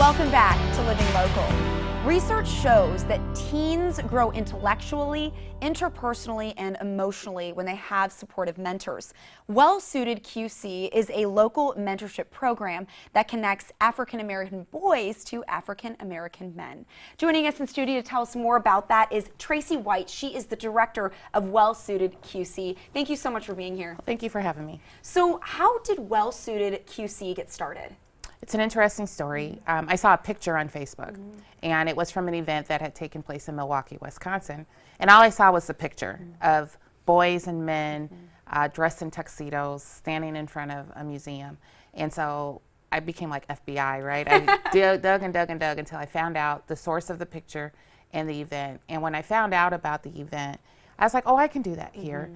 Welcome back to Living Local. Research shows that teens grow intellectually, interpersonally, and emotionally when they have supportive mentors. Well-Suited QC is a local mentorship program that connects African American boys to African American men. Joining us in studio to tell us more about that is Tracy White. She is the director of Well-Suited QC. Thank you so much for being here. Thank you for having me. So how did Well-Suited QC get started? It's an interesting story. I saw a picture on Facebook, and it was from an event that had taken place in Milwaukee, Wisconsin. And all I saw was the picture of boys and men dressed in tuxedos standing in front of a museum. And so I became like FBI, right? I dug and dug and dug until I found out the source of the picture and the event. And when I found out about the event, I was like, oh, I can do that here.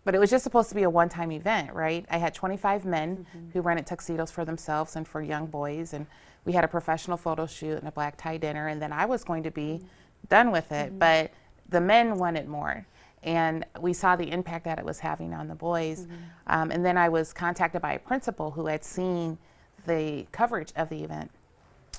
But it was just supposed to be a one-time event, right? I had 25 men who rented tuxedos for themselves and for young boys, and we had a professional photo shoot and a black tie dinner, and then I was going to be done with it. But the men wanted more, and we saw the impact that it was having on the boys. And then I was contacted by a principal who had seen the coverage of the event.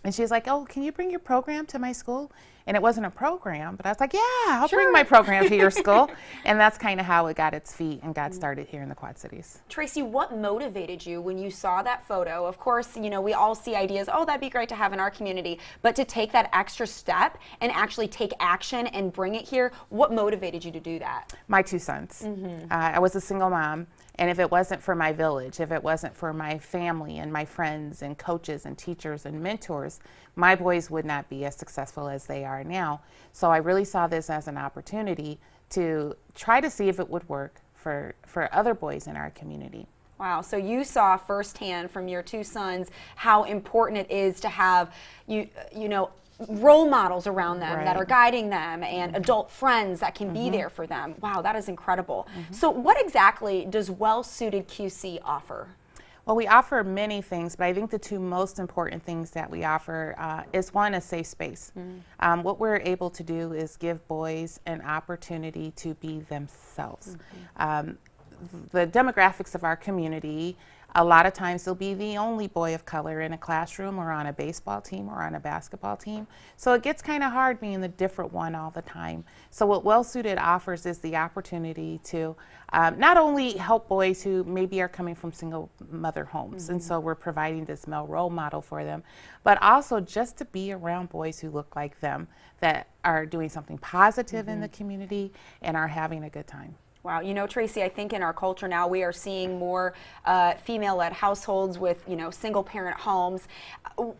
And she was like, oh, can you bring your program to my school? And it wasn't a program, but I was like, yeah, I'll bring my program to your school. And that's kind of how it got its feet and got started here in the Quad Cities. Tracy, what motivated you when you saw that photo? Of course, you know, we all see ideas, oh, that'd be great to have in our community, but to take that extra step and actually take action and bring it here, what motivated you to do that? My two sons. I was a single mom. And if it wasn't for my village, if it wasn't for my family and my friends and coaches and teachers and mentors, my boys would not be as successful as they are now. So I really saw this as an opportunity to try to see if it would work for other boys in our community. Wow, so you saw firsthand from your two sons how important it is to have, you know, role models around them that are guiding them and adult friends that can be there for them. Wow, that is incredible. So what exactly does Well-Suited QC offer? Well, we offer many things, but I think the two most important things that we offer is one, a safe space. What we're able to do is give boys an opportunity to be themselves. The demographics of our community, a lot of times they'll be the only boy of color in a classroom or on a baseball team or on a basketball team. So it gets kind of hard being the different one all the time. So what Well-Suited offers is the opportunity to not only help boys who maybe are coming from single mother homes, and so we're providing this male role model for them, but also just to be around boys who look like them, that are doing something positive in the community and are having a good time. Wow, you know, Tracy, I think in our culture now we are seeing more female-led households with, you know, single-parent homes.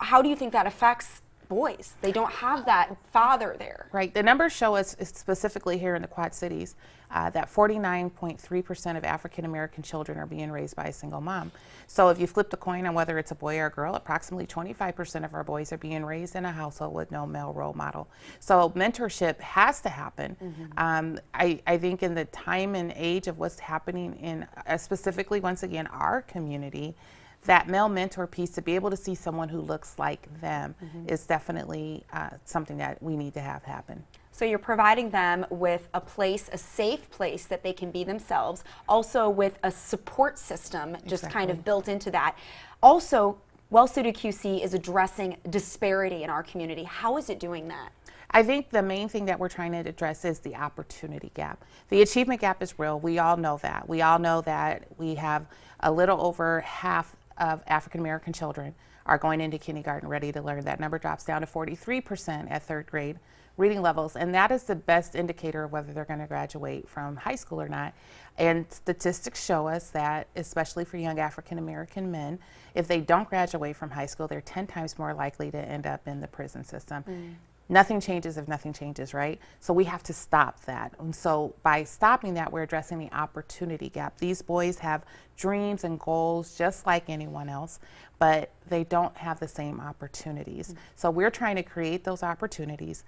How do you think that affects boys? They don't have that father there. Right. The numbers show us, specifically here in the Quad Cities, that 49.3% of African American children are being raised by a single mom. So if you flip the coin on whether it's a boy or a girl, approximately 25% of our boys are being raised in a household with no male role model. So mentorship has to happen. I think in the time and age of what's happening in specifically, once again, our community, that male mentor piece, to be able to see someone who looks like them is definitely something that we need to have happen. So you're providing them with a place, a safe place that they can be themselves, also with a support system just kind of built into that. Also, Well-Suited QC is addressing disparity in our community. How is it doing that? I think the main thing that we're trying to address is the opportunity gap. The achievement gap is real. We all know that. We all know that we have a little over half of African American children are going into kindergarten ready to learn. That number drops down to 43% at third grade reading levels, and that is the best indicator of whether they're going to graduate from high school or not. And statistics show us that, especially for young African American men, if they don't graduate from high school, they're 10 times more likely to end up in the prison system. Nothing changes if nothing changes, right? So we have to stop that. And so by stopping that, we're addressing the opportunity gap. These boys have dreams and goals just like anyone else, but they don't have the same opportunities. So we're trying to create those opportunities,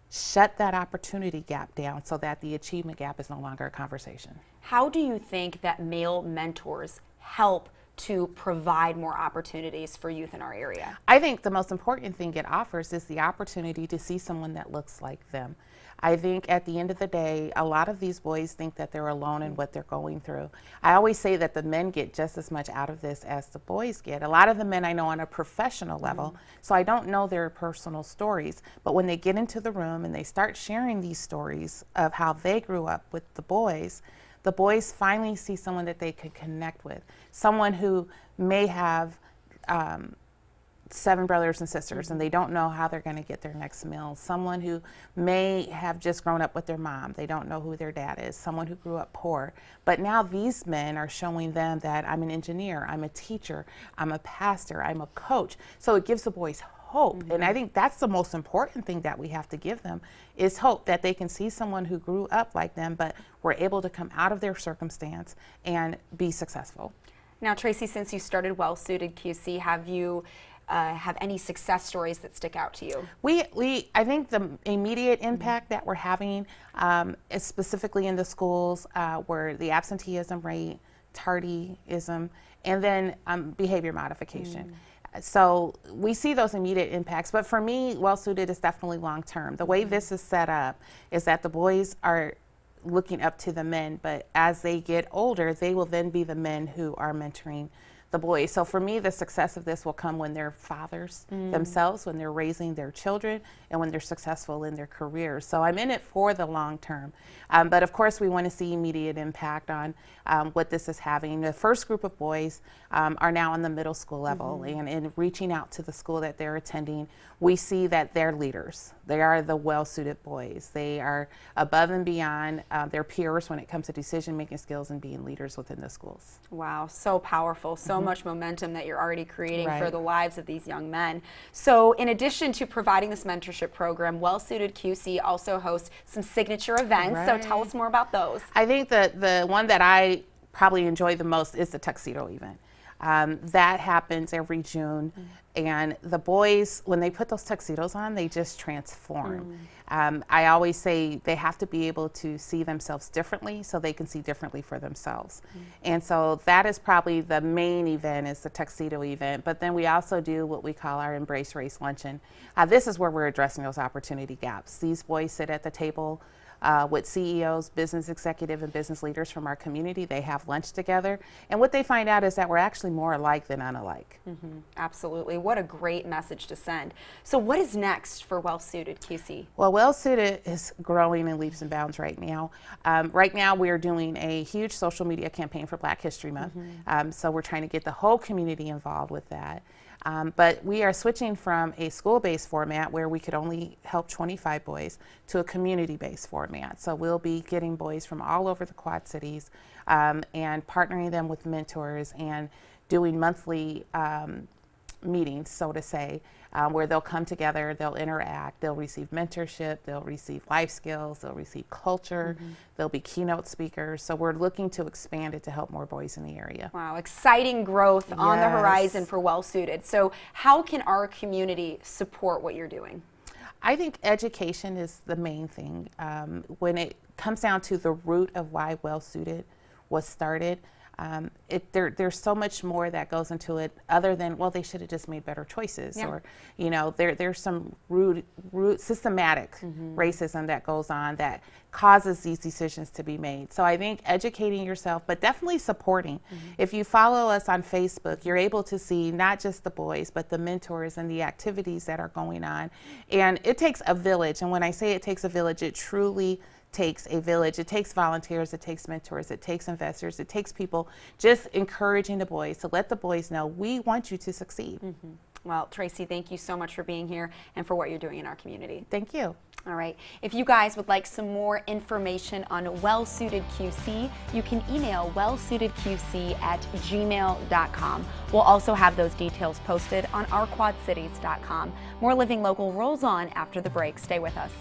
shut that opportunity gap down so that the achievement gap is no longer a conversation. How do you think that male mentors help to provide more opportunities for youth in our area? I think the most important thing it offers is the opportunity to see someone that looks like them. I think at the end of the day, a lot of these boys think that they're alone in what they're going through. I always say that the men get just as much out of this as the boys get. A lot of the men I know on a professional level, so I don't know their personal stories, but when they get into the room and they start sharing these stories of how they grew up with the boys finally see someone that they could connect with, someone who may have 7 brothers and sisters and they don't know how they're going to get their next meal, someone who may have just grown up with their mom, they don't know who their dad is, someone who grew up poor. But now these men are showing them that I'm an engineer, I'm a teacher, I'm a pastor, I'm a coach. So it gives the boys hope. And I think that's the most important thing that we have to give them is hope, that they can see someone who grew up like them but were able to come out of their circumstance and be successful. Now, Tracy, since you started Well Suited QC, have you have any success stories that stick out to you? I think the immediate impact that we're having is specifically in the schools where the absenteeism rate, tardyism, and then behavior modification. So we see those immediate impacts, but for me, Well Suited is definitely long term. The way this is set up is that the boys are looking up to the men, but as they get older, they will then be the men who are mentoring the boys. So for me, the success of this will come when they're fathers themselves, when they're raising their children, and when they're successful in their careers. So I'm in it for the long term. But of course, we want to see immediate impact on what this is having. The first group of boys are now on the middle school level, and in reaching out to the school that they're attending, we see that they're leaders. They are the well-suited boys. They are above and beyond their peers when it comes to decision-making skills and being leaders within the schools. Wow, so powerful, so much momentum that you're already creating for the lives of these young men. So in addition to providing this mentorship program, Well Suited QC also hosts some signature events. So tell us more about those. I think that the one that I probably enjoy the most is the tuxedo event. That happens every June, and the boys, when they put those tuxedos on, they just transform. I always say they have to be able to see themselves differently so they can see differently for themselves. And so that is probably the main event, is the tuxedo event. But then we also do what we call our Embrace Race Luncheon. This is where we're addressing those opportunity gaps. These boys sit at the table with CEOs, business executive, and business leaders from our community. They have lunch together, and what they find out is that we're actually more alike than unalike. Absolutely. What a great message to send. So what is next for Well Suited QC? Well, Well Suited is growing in leaps and bounds right now. Right now we are doing a huge social media campaign for Black History Month. So we're trying to get the whole community involved with that. But we are switching from a school-based format where we could only help 25 boys to a community-based format. So we'll be getting boys from all over the Quad Cities and partnering them with mentors and doing monthly meetings, so to say, where they'll come together, they'll interact, they'll receive mentorship, they'll receive life skills, they'll receive culture, they'll be keynote speakers. So we're looking to expand it to help more boys in the area. Wow, exciting growth on the horizon for Well Suited. So how can our community support what you're doing? I think education is the main thing. When it comes down to the root of why Well Suited was started, there's so much more that goes into it other than, well, they should have just made better choices, or, you know, there's some root systematic racism that goes on that causes these decisions to be made. So I think educating yourself, but definitely supporting. If you follow us on Facebook, you're able to see not just the boys, but the mentors and the activities that are going on. And it takes a village. And when I say it takes a village, it truly takes a village. It takes volunteers, it takes mentors, it takes investors, it takes people just encouraging the boys to let the boys know we want you to succeed. Well, Tracy, thank you so much for being here and for what you're doing in our community. Thank you. All right. If you guys would like some more information on Well Suited QC, you can email wellsuitedqc@gmail.com. We'll also have those details posted on ourquadcities.com. More Living Local rolls on after the break. Stay with us.